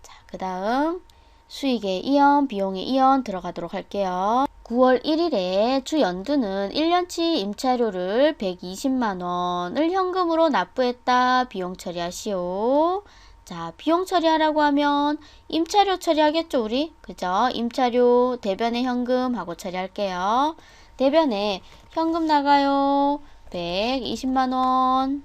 자, 그 다음 수익의 이연, 비용의 이연 들어가도록 할게요. 9월 1일에 주 연두는 1년치 임차료를 120만원을 현금으로 납부했다. 비용 처리하시오. 자, 비용 처리하라고 하면 임차료 처리하겠죠, 우리? 그죠? 임차료, 대변에 현금 하고 처리할게요. 대변에 현금 나가요. 120만원.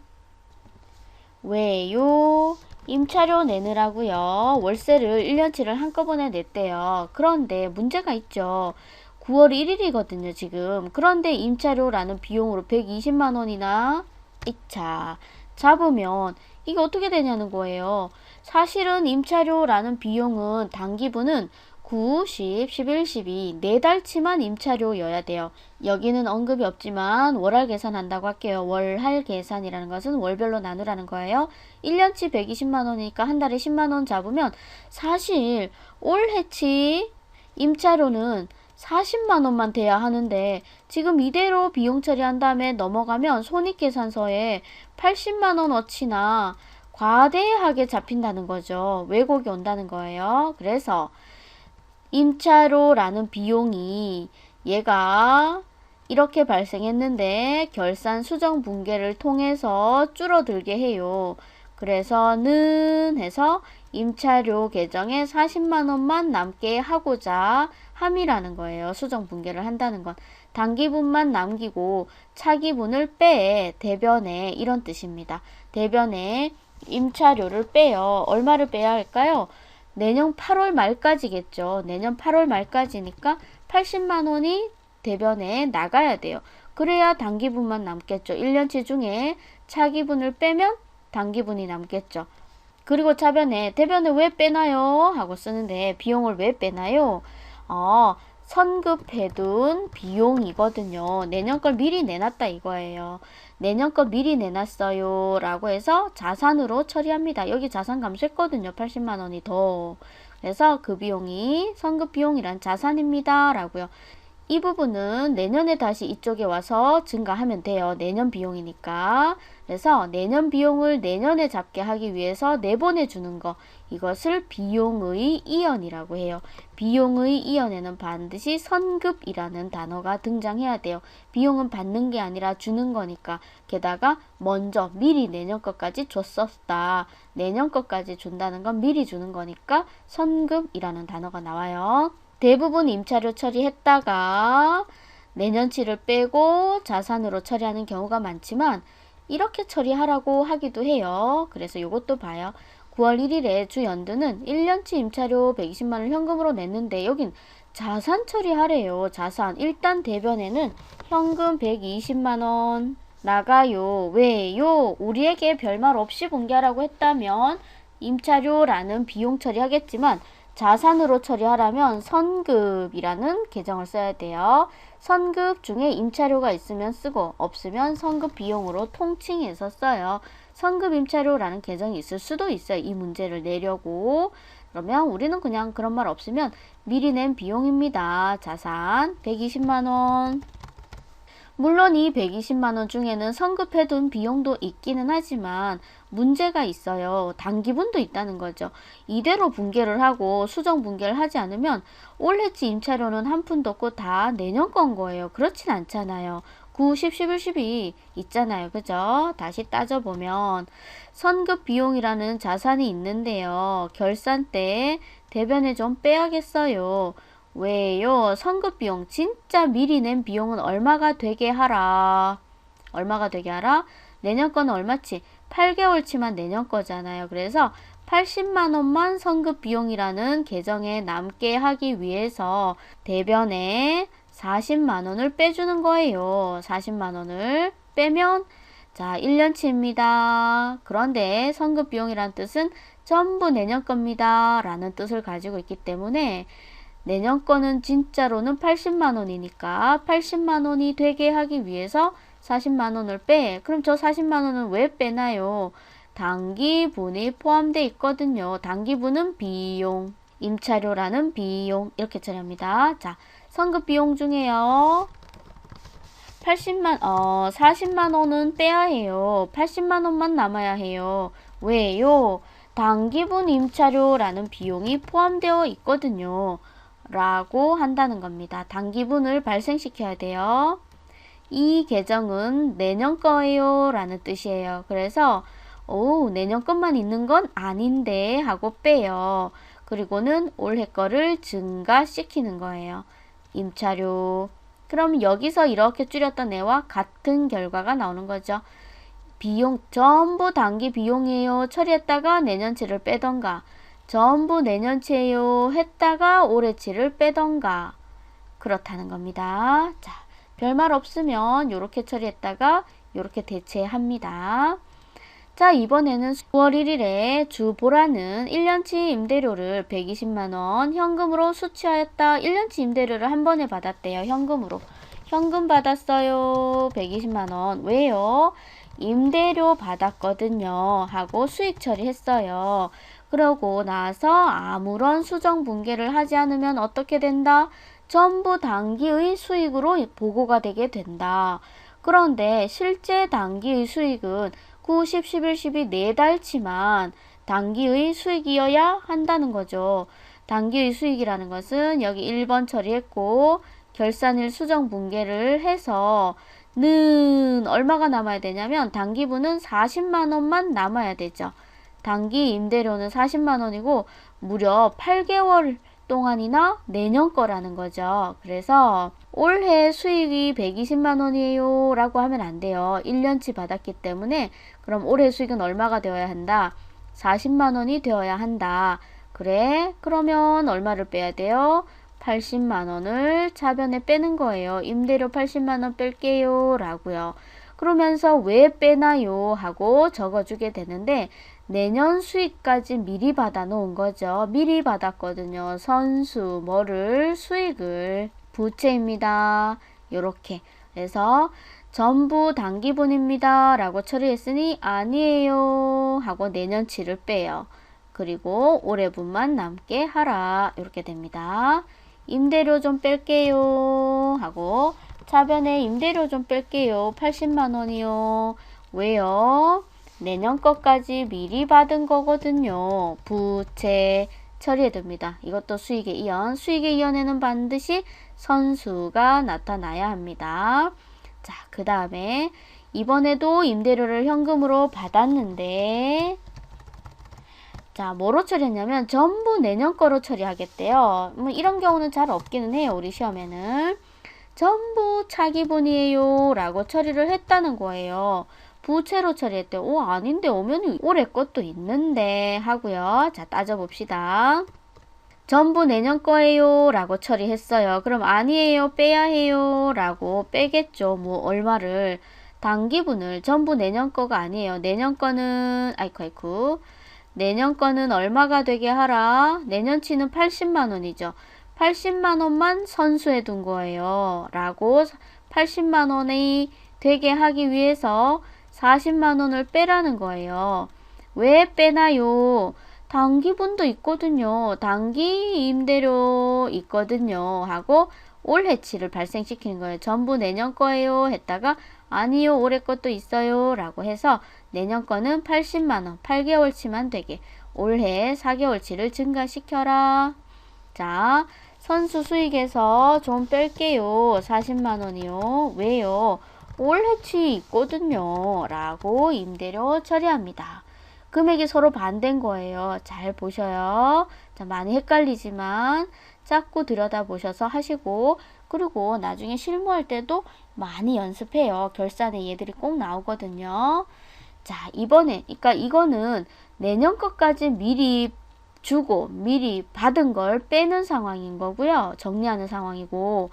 왜요? 임차료 내느라고요. 월세를 1년치를 한꺼번에 냈대요. 그런데 문제가 있죠. 9월 1일이거든요, 지금. 그런데 임차료라는 비용으로 120만원이나 이차 잡으면 이게 어떻게 되냐는 거예요. 사실은 임차료라는 비용은 단기분은 9, 10, 11, 12 4달치만 임차료여야 돼요. 여기는 언급이 없지만 월할 계산한다고 할게요. 월할 계산이라는 것은 월별로 나누라는 거예요. 1년치 120만원이니까 한 달에 10만원 잡으면 사실 올해치 임차료는 40만원만 돼야 하는데 지금 이대로 비용 처리한 다음에 넘어가면 손익계산서에 80만원어치나 과대하게 잡힌다는 거죠. 왜곡이 온다는 거예요. 그래서 임차료라는 비용이 얘가 이렇게 발생했는데 결산 수정 분계를 통해서 줄어들게 해요. 그래서는 해서 임차료 계정에 40만원만 남게 하고자 함이라는 거예요. 수정 분계를 한다는 건. 단기분만 남기고 차기분을 빼 대변에 이런 뜻입니다. 대변에 임차료를 빼요. 얼마를 빼야 할까요? 내년 8월 말까지겠죠. 내년 8월 말까지니까 80만원이 대변에 나가야 돼요. 그래야 단기분만 남겠죠. 1년치 중에 차기분을 빼면 단기분이 남겠죠. 그리고 차변에 대변에 왜 빼나요? 하고 쓰는데 비용을 왜 빼나요? 선급해둔 비용이거든요. 내년 걸 미리 내놨다 이거예요. 내년 거 미리 내놨어요 라고 해서 자산으로 처리합니다. 여기 자산 감소했거든요. 80만원이 더. 그래서 그 비용이 선급 비용이란 자산입니다 라고요. 이 부분은 내년에 다시 이쪽에 와서 증가하면 돼요. 내년 비용이니까. 그래서 내년 비용을 내년에 잡게 하기 위해서 내보내 주는 거, 이것을 비용의 이연이라고 해요. 비용의 이연에는 반드시 선급이라는 단어가 등장해야 돼요. 비용은 받는 게 아니라 주는 거니까. 게다가 먼저 미리 내년 것까지 줬었다. 내년 것까지 준다는 건 미리 주는 거니까 선급이라는 단어가 나와요. 대부분 임차료 처리했다가 내년치를 빼고 자산으로 처리하는 경우가 많지만 이렇게 처리하라고 하기도 해요. 그래서 이것도 봐요. 9월 1일에 주 연두는 1년치 임차료 120만원 현금으로 냈는데 여긴 자산 처리하래요. 자산. 일단 대변에는 현금 120만원 나가요. 왜요? 우리에게 별말 없이 공개하라고 했다면 임차료라는 비용 처리하겠지만 자산으로 처리하려면 선급이라는 계정을 써야 돼요. 선급 중에 임차료가 있으면 쓰고 없으면 선급 비용으로 통칭해서 써요. 선급 임차료라는 계정이 있을 수도 있어요. 이 문제를 내려고. 그러면 우리는 그냥 그런 말 없으면 미리 낸 비용입니다. 자산 120만원. 물론 이 120만원 중에는 선급해둔 비용도 있기는 하지만 문제가 있어요. 단기분도 있다는 거죠. 이대로 분계를 하고 수정 분계를 하지 않으면 올해치 임차료는 한 푼도 없고 다 내년 건 거예요. 그렇진 않잖아요. 9, 10, 11, 12 있잖아요. 그죠? 다시 따져보면 선급 비용이라는 자산이 있는데요. 결산 때 대변에 좀 빼야겠어요. 왜요? 선급 비용, 진짜 미리 낸 비용은 얼마가 되게 하라. 얼마가 되게 하라? 내년 거는 얼마치? 8개월치만 내년 거잖아요. 그래서 80만원만 선급 비용이라는 계정에 남게 하기 위해서 대변에 40만원을 빼주는 거예요. 40만원을 빼면 자 1년치입니다. 그런데 선급 비용이란 뜻은 전부 내년 겁니다. 라는 뜻을 가지고 있기 때문에 내년 거는 진짜로는 80만원이니까 80만원이 되게 하기 위해서 40만원을 빼. 그럼 저 40만원은 왜 빼나요? 단기분이 포함되어 있거든요. 단기분은 비용, 임차료라는 비용 이렇게 처리합니다. 자, 선급 비용 중에요. 40만 원은 빼야 해요. 80만 원만 남아야 해요. 왜요? 단기분 임차료라는 비용이 포함되어 있거든요. 라고 한다는 겁니다. 단기분을 발생시켜야 돼요. 이 계정은 내년 거예요 라는 뜻이에요. 그래서 내년 것만 있는 건 아닌데 하고 빼요. 그리고는 올해 거를 증가시키는 거예요. 임차료. 그럼 여기서 이렇게 줄였던 애와 같은 결과가 나오는 거죠. 비용 전부 단기 비용이에요 처리했다가 내년치를 빼던가, 전부 내년치예요 했다가 올해치를 빼던가, 그렇다는 겁니다. 자, 별말 없으면 이렇게 처리했다가 이렇게 대체합니다. 자, 이번에는 9월 1일에 주보라는 1년치 임대료를 120만원 현금으로 수취하였다. 1년치 임대료를 한 번에 받았대요. 현금으로. 현금 받았어요. 120만원. 왜요? 임대료 받았거든요. 하고 수익 처리했어요. 그러고 나서 아무런 수정 분개를 하지 않으면 어떻게 된다? 전부 단기의 수익으로 보고가 되게 된다. 그런데 실제 단기의 수익은 9, 10, 11, 12 4달치만 단기의 수익이어야 한다는 거죠. 단기의 수익이라는 것은 여기 1번 처리했고 결산일 수정 분개를 해서 는 얼마가 남아야 되냐면 단기분은 40만원만 남아야 되죠. 단기 임대료는 40만원이고 무려 8개월 동안이나 내년 거라는 거죠. 그래서 올해 수익이 120만원이에요 라고 하면 안 돼요. 1년치 받았기 때문에 그럼 올해 수익은 얼마가 되어야 한다? 40만원이 되어야 한다. 그래? 그러면 얼마를 빼야 돼요? 80만원을 차변에 빼는 거예요. 임대료 80만원 뺄게요 라고요. 그러면서 왜 빼나요? 하고 적어주게 되는데 내년 수익까지 미리 받아 놓은 거죠. 미리 받았거든요. 선수 뭐를? 수익을. 부채입니다. 요렇게. 그래서 전부 단기분입니다 라고 처리했으니 아니에요 하고 내년치를 빼요. 그리고 올해분만 남게 하라. 이렇게 됩니다. 임대료 좀 뺄게요 하고 차변에 임대료 좀 뺄게요. 80만원이요. 왜요? 내년 것까지 미리 받은 거거든요. 부채 처리해 둡니다. 이것도 수익의 이연. 수익의 이연에는 반드시 선수가 나타나야 합니다. 자, 그 다음에 이번에도 임대료를 현금으로 받았는데 자, 뭐로 처리했냐면 전부 내년 거로 처리하겠대요. 뭐 이런 경우는 잘 없기는 해요. 우리 시험에는. 전부 차기분이에요 라고 처리를 했다는 거예요. 부채로 처리했대요. 아닌데 오면 올해 것도 있는데 하고요. 자, 따져봅시다. 전부 내년 거예요 라고 처리했어요. 그럼 아니에요 빼야 해요 라고 빼겠죠. 뭐 얼마를, 단기분을. 전부 내년 거가 아니에요. 내년 거는 아이쿠 내년 거는 얼마가 되게 하라? 내년치는 80만원이죠. 80만원만 선수해 둔 거예요. 라고 80만원이 되게 하기 위해서 40만원을 빼라는 거예요. 왜 빼나요? 단기분도 있거든요. 단기 임대료 있거든요. 하고 올해치를 발생시키는 거예요. 전부 내년 거예요 했다가 아니요 올해 것도 있어요 라고 해서 내년 거는 80만원 8개월치만 되게 올해 4개월치를 증가시켜라. 자, 선수 수익에서 좀 뺄게요. 40만원이요. 왜요? 올해치 있거든요. 라고 임대료 처리합니다. 금액이 서로 반대인 거예요. 잘 보셔요. 자, 많이 헷갈리지만 자꾸 들여다보셔서 하시고, 그리고 나중에 실무할 때도 많이 연습해요. 결산에 얘들이 꼭 나오거든요. 자, 이번에 그러니까 이거는 내년 것까지 미리 주고 미리 받은 걸 빼는 상황인 거고요. 정리하는 상황이고,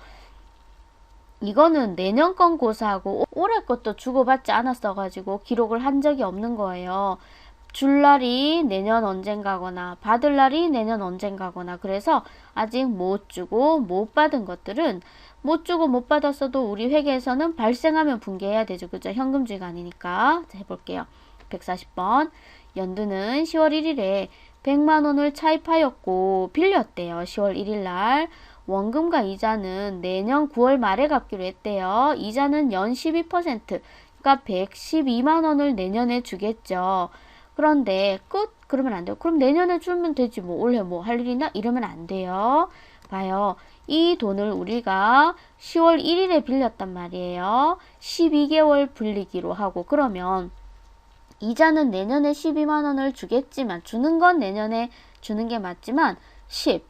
이거는 내년 건 고사하고 올해 것도 주고받지 않았어 가지고 기록을 한 적이 없는 거예요. 줄 날이 내년 언젠가거나 받을 날이 내년 언젠가거나, 그래서 아직 못 주고 못 받은 것들은 못 주고 못 받았어도 우리 회계에서는 발생하면 분개해야 되죠. 그죠? 현금주의가 아니니까. 자, 해볼게요. 140번. 연두는 10월 1일에 100만원을 차입하였고 빌렸대요. 10월 1일 날. 원금과 이자는 내년 9월 말에 갚기로 했대요. 이자는 연 12%, 그러니까 112만 원을 내년에 주겠죠. 그런데 끝? 그러면 안 돼요. 그럼 내년에 주면 되지 뭐 올해 뭐 할 일 있나? 이러면 안 돼요. 봐요. 이 돈을 우리가 10월 1일에 빌렸단 말이에요. 12개월 불리기로 하고 그러면 이자는 내년에 12만 원을 주겠지만 주는 건 내년에 주는 게 맞지만 10,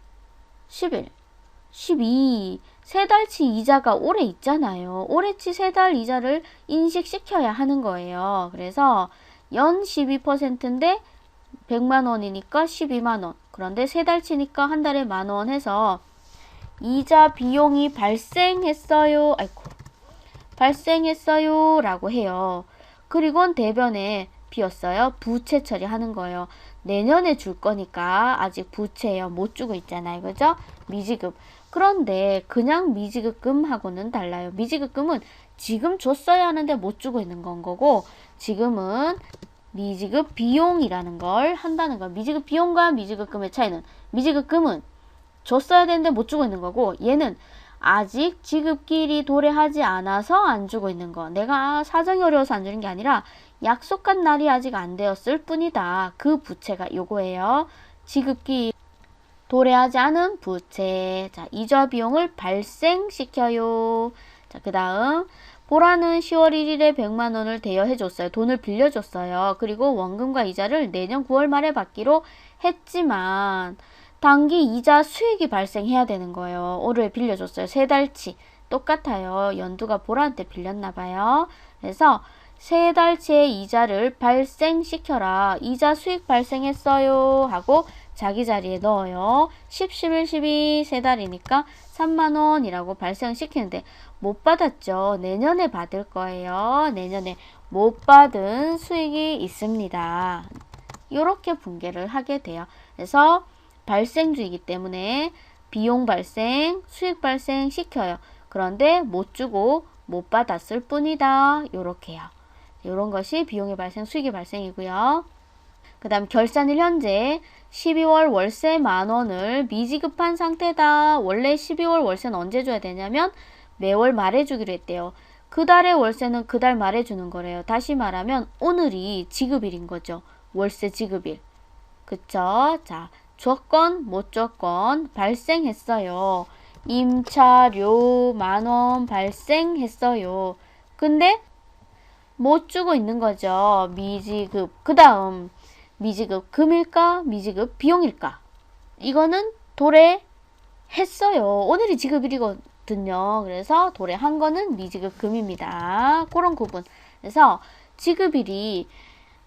11, 12, 세 달치 이자가 올해 있잖아요. 올해치 세 달 이자를 인식시켜야 하는 거예요. 그래서 연 12%인데 100만 원이니까 12만 원. 그런데 세 달치니까 한 달에 만 원 해서 이자 비용이 발생했어요. 아이고. 발생했어요. 라고 해요. 그리고 대변에 비었어요. 부채 처리하는 거예요. 내년에 줄 거니까 아직 부채예요. 못 주고 있잖아요. 그죠? 미지급. 그런데 그냥 미지급금하고는 달라요. 미지급금은 지금 줬어야 하는데 못 주고 있는 건 거고 지금은 미지급 비용이라는 걸 한다는 거. 미지급 비용과 미지급금의 차이는 미지급금은 줬어야 되는데 못 주고 있는 거고 얘는 아직 지급기일이 도래하지 않아서 안 주고 있는 거. 내가 사정이 어려워서 안 주는 게 아니라 약속한 날이 아직 안 되었을 뿐이다. 그 부채가 요거예요. 지급기 도래하지 않은 부채. 자, 이자 비용을 발생시켜요. 자, 그 다음 보라는 10월 1일에 100만 원을 대여해줬어요. 돈을 빌려줬어요. 그리고 원금과 이자를 내년 9월 말에 받기로 했지만 단기 이자 수익이 발생해야 되는 거예요. 올해 빌려줬어요. 세 달치. 똑같아요. 연두가 보라한테 빌렸나봐요. 그래서 세 달치의 이자를 발생시켜라. 이자 수익 발생했어요. 하고 자기 자리에 넣어요. 10, 11, 12 세 달이니까 3만 원이라고 발생시키는데 못 받았죠. 내년에 받을 거예요. 내년에 못 받은 수익이 있습니다. 이렇게 분개를 하게 돼요. 그래서 발생주이기 때문에 비용 발생, 수익 발생 시켜요. 그런데 못 주고 못 받았을 뿐이다. 요렇게요. 이런 것이 비용의 발생, 수익의 발생이고요. 그 다음 결산일 현재 12월 월세 만원을 미지급한 상태다. 원래 12월 월세는 언제 줘야 되냐면 매월 말에 주기로 했대요. 그 달의 월세는 그 달 말에 주는 거래요. 다시 말하면 오늘이 지급일인 거죠. 월세 지급일. 그쵸? 자, 줬건 못 줬건 발생했어요. 임차료 만원 발생했어요. 근데 못 주고 있는 거죠. 미지급. 그 다음 미지급 금일까? 미지급 비용일까? 이거는 도래했어요. 오늘이 지급일이거든요. 그래서 도래한 거는 미지급 금입니다. 그런 구분. 그래서 지급일이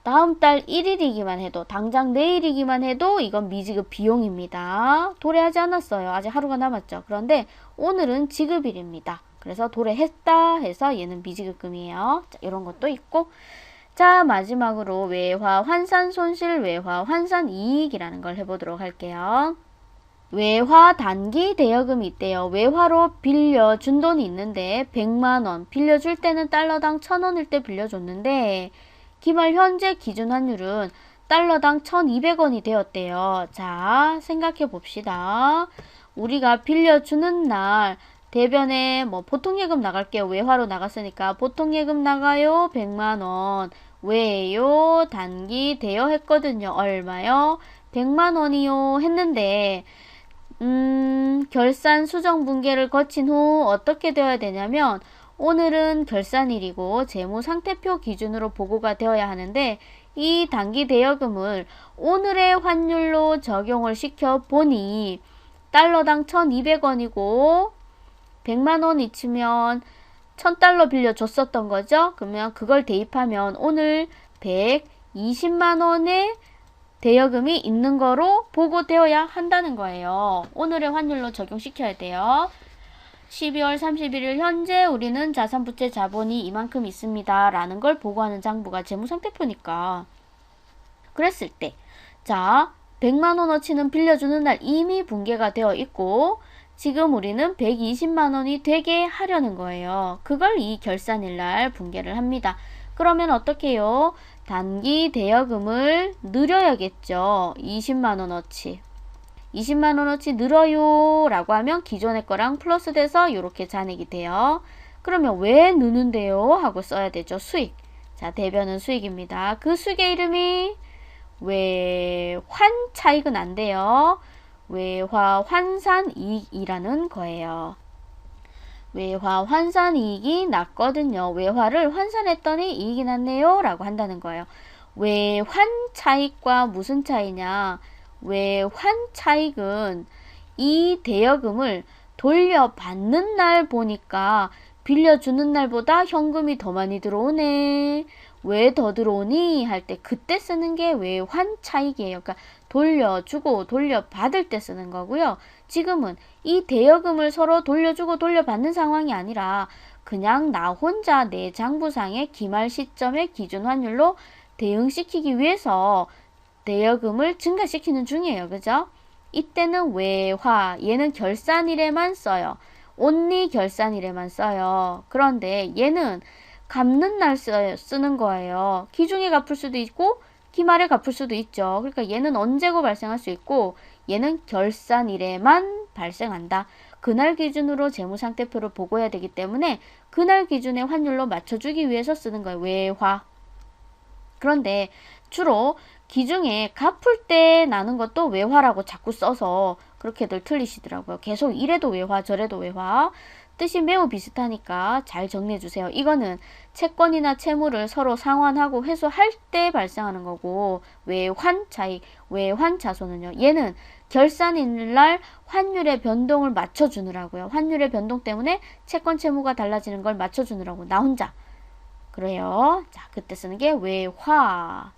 다음 달 1일이기만 해도 당장 내일이기만 해도 이건 미지급 비용입니다. 도래하지 않았어요. 아직 하루가 남았죠. 그런데 오늘은 지급일입니다. 그래서 도래했다 해서 얘는 미지급금이에요. 자, 이런 것도 있고 자 마지막으로 외화 환산 손실 외화 환산 이익이라는 걸 해보도록 할게요. 외화 단기 대여금이 있대요. 외화로 빌려준 돈이 있는데 100만원 빌려줄 때는 달러당 1000원일 때 빌려줬는데 기말 현재 기준 환율은 달러당 1200원이 되었대요. 자, 생각해 봅시다. 우리가 빌려주는 날 대변에 뭐 보통예금 나갈게요. 외화로 나갔으니까 보통예금 나가요. 100만원. 왜요? 단기 대여했거든요. 얼마요? 100만원이요. 했는데 결산 수정 분계를 거친 후 어떻게 되어야 되냐면 오늘은 결산일이고 재무상태표 기준으로 보고가 되어야 하는데 이 단기 대여금을 오늘의 환율로 적용을 시켜 보니 달러당 1200원이고 100만원 이치면 1000달러 빌려줬었던 거죠. 그러면 그걸 대입하면 오늘 120만원의 대여금이 있는 거로 보고되어야 한다는 거예요. 오늘의 환율로 적용시켜야 돼요. 12월 31일 현재 우리는 자산부채 자본이 이만큼 있습니다. 라는 걸 보고하는 장부가 재무상태표니까. 그랬을 때, 자, 100만원어치는 빌려주는 날 이미 분계가 되어 있고, 지금 우리는 120만원이 되게 하려는 거예요. 그걸 이 결산일 날 분계를 합니다. 그러면 어떻게 해요? 단기 대여금을 늘려야겠죠. 20만원어치. 20만원어치 늘어요 라고 하면 기존의 거랑 플러스 돼서 이렇게 잔액이 돼요. 그러면 왜 느는데요? 하고 써야 되죠. 수익. 자, 대변은 수익입니다. 그 수익의 이름이 외환 차익은 안 돼요. 외화 환산 이익이라는 거예요. 외화 환산 이익이 났거든요. 외화를 환산했더니 이익이 났네요 라고 한다는 거예요. 외환 차익과 무슨 차이냐? 외환 차익은 이 대여금을 돌려받는 날 보니까 빌려주는 날보다 현금이 더 많이 들어오네. 왜 더 들어오니? 할 때 그때 쓰는 게 외환 차익이에요. 그러니까 돌려주고 돌려받을 때 쓰는 거고요. 지금은 이 대여금을 서로 돌려주고 돌려받는 상황이 아니라 그냥 나 혼자 내 장부상의 기말 시점의 기준 환율로 대응시키기 위해서 대여금을 증가시키는 중이에요. 그죠? 이때는 외화, 얘는 결산일에만 써요. 온리 결산일에만 써요. 그런데 얘는 갚는 날 쓰는 거예요. 기중에 갚을 수도 있고 기말에 갚을 수도 있죠. 그러니까 얘는 언제고 발생할 수 있고 얘는 결산일에만 발생한다. 그날 기준으로 재무상태표를 보고해야 되기 때문에 그날 기준의 환율로 맞춰주기 위해서 쓰는 거예요. 외화. 그런데 주로 기중에 갚을 때 나는 것도 외화라고 자꾸 써서 그렇게들 틀리시더라고요. 계속 이래도 외화 저래도 외화. 뜻이 매우 비슷하니까 잘 정리해 주세요. 이거는 채권이나 채무를 서로 상환하고 회수할 때 발생하는 거고 외환 차익, 외환 자손은요. 얘는 결산일날 환율의 변동을 맞춰주느라고요. 환율의 변동 때문에 채권 채무가 달라지는 걸 맞춰주느라고 나 혼자. 그래요. 자, 그때 쓰는 게 외화.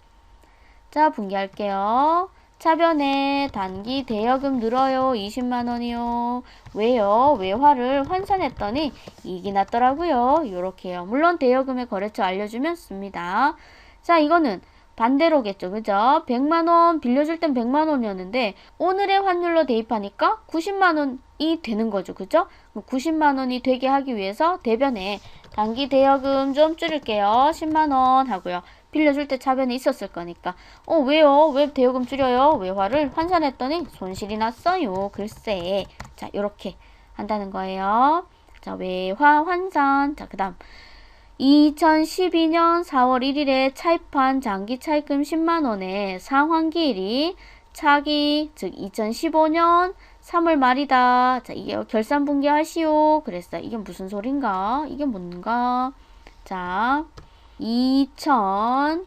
자, 분기할게요. 차변에 단기 대여금 늘어요. 20만원이요. 왜요? 외화를 환산했더니 이익이 났더라고요. 요렇게요. 물론 대여금의 거래처 알려주면 씁니다. 자, 이거는 반대로겠죠. 그죠? 100만원 빌려줄 땐 100만원이었는데 오늘의 환율로 대입하니까 90만원이 되는 거죠. 그죠? 90만원이 되게 하기 위해서 대변에 단기 대여금 좀 줄일게요. 10만원 하고요. 빌려줄 때 차변에 있었을 거니까 왜요? 왜 대여금 줄여요? 외화를 환산했더니 손실이 났어요. 글쎄. 자, 요렇게 한다는 거예요. 자, 외화 환산. 자, 그 다음 2012년 4월 1일에 차입한 장기 차입금 10만원에 상환기일이 차기 즉 2015년 3월 말이다. 자, 이게 결산분기 하시오. 그랬어요. 이게 무슨 소린가? 이게 뭔가? 자, 2012년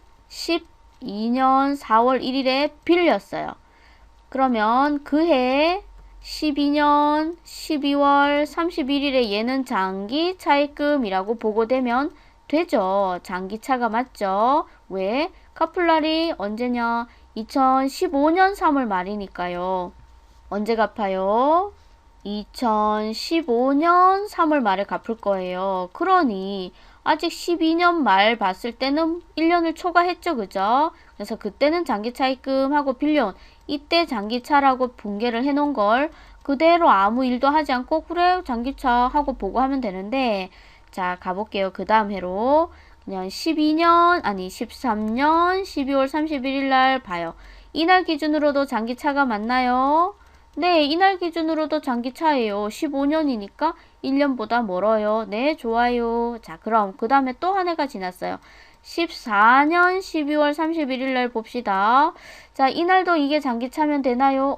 4월 1일에 빌렸어요. 그러면 그해 12년 12월 31일에 얘는 장기 차입금이라고 보고되면 되죠. 장기차가 맞죠. 왜? 갚을 날이 언제냐? 2015년 3월 말이니까요. 언제 갚아요? 2015년 3월 말에 갚을 거예요. 그러니 아직 12년 말 봤을 때는 1년을 초과했죠. 그죠? 그래서 그때는 장기차입금하고 빌려온 이때 장기차라고 분개를 해놓은 걸 그대로 아무 일도 하지 않고 그래 장기차 하고 보고하면 되는데 자 가볼게요. 그 다음 해로 그냥 12년 아니 13년 12월 31일 날 봐요. 이날 기준으로도 장기차가 맞나요? 네, 이날 기준으로도 장기차예요. 15년이니까 1년보다 멀어요. 네, 좋아요. 자, 그럼 그 다음에 또 한 해가 지났어요. 14년 12월 31일 날 봅시다. 자, 이날도 이게 장기차면 되나요?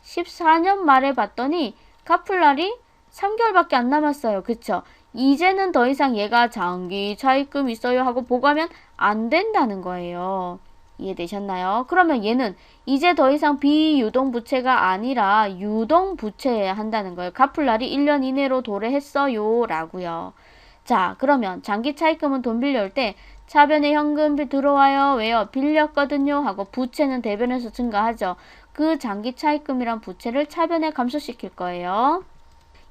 14년 말에 봤더니 갚을 날이 3개월밖에 안 남았어요. 그쵸? 이제는 더 이상 얘가 장기 차입금 있어요 하고 보고하면 안 된다는 거예요. 이해되셨나요? 그러면 얘는 이제 더 이상 비유동부채가 아니라 유동부채여야 한다는 거예요. 갚을 날이 1년 이내로 도래했어요. 라고요. 자, 그러면 장기 차입금은 돈 빌려올 때 차변에 현금 들어와요. 왜요? 빌렸거든요. 하고 부채는 대변에서 증가하죠. 그 장기 차입금이란 부채를 차변에 감소시킬 거예요.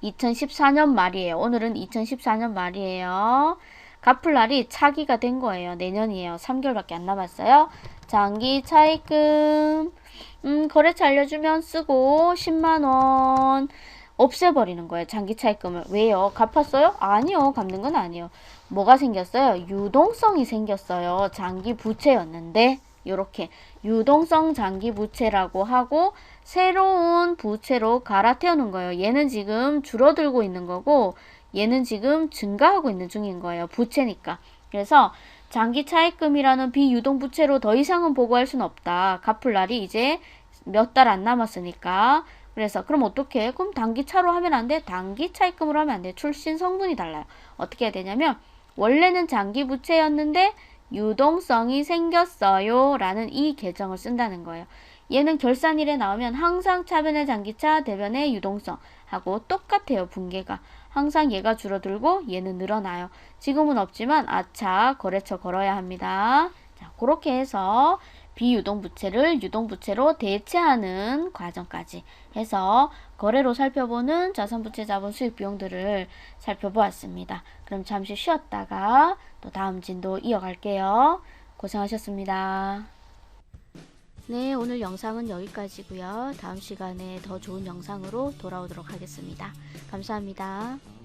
2014년 말이에요. 오늘은 2014년 말이에요. 갚을 날이 차기가 된 거예요. 내년이에요. 3개월밖에 안 남았어요. 장기 차입금 거래처 알려주면 쓰고 10만원 없애버리는 거예요. 장기 차입금을. 왜요? 갚았어요? 아니요. 갚는 건 아니에요. 뭐가 생겼어요? 유동성이 생겼어요. 장기 부채였는데 요렇게 유동성 장기 부채라고 하고 새로운 부채로 갈아태우는 거예요. 얘는 지금 줄어들고 있는 거고 얘는 지금 증가하고 있는 중인 거예요. 부채니까. 그래서 장기 차입금이라는 비유동 부채로 더 이상은 보고할 수는 없다. 갚을 날이 이제 몇 달 안 남았으니까. 그래서 그럼 어떻게? 그럼 단기 차로 하면 안 돼? 단기 차입금으로 하면 안 돼. 출신 성분이 달라요. 어떻게 해야 되냐면 원래는 장기 부채였는데 유동성이 생겼어요 라는 이 계정을 쓴다는 거예요. 얘는 결산일에 나오면 항상 차변의 장기차, 대변의 유동성 하고 똑같아요. 분계가. 항상 얘가 줄어들고 얘는 늘어나요. 지금은 없지만 아차 거래처 걸어야 합니다. 자, 그렇게 해서 비유동부채를 유동부채로 대체하는 과정까지 해서 거래로 살펴보는 자산부채 자본 수익 비용들을 살펴보았습니다. 그럼 잠시 쉬었다가 또 다음 진도 이어갈게요. 고생하셨습니다. 네, 오늘 영상은 여기까지고요. 다음 시간에 더 좋은 영상으로 돌아오도록 하겠습니다. 감사합니다.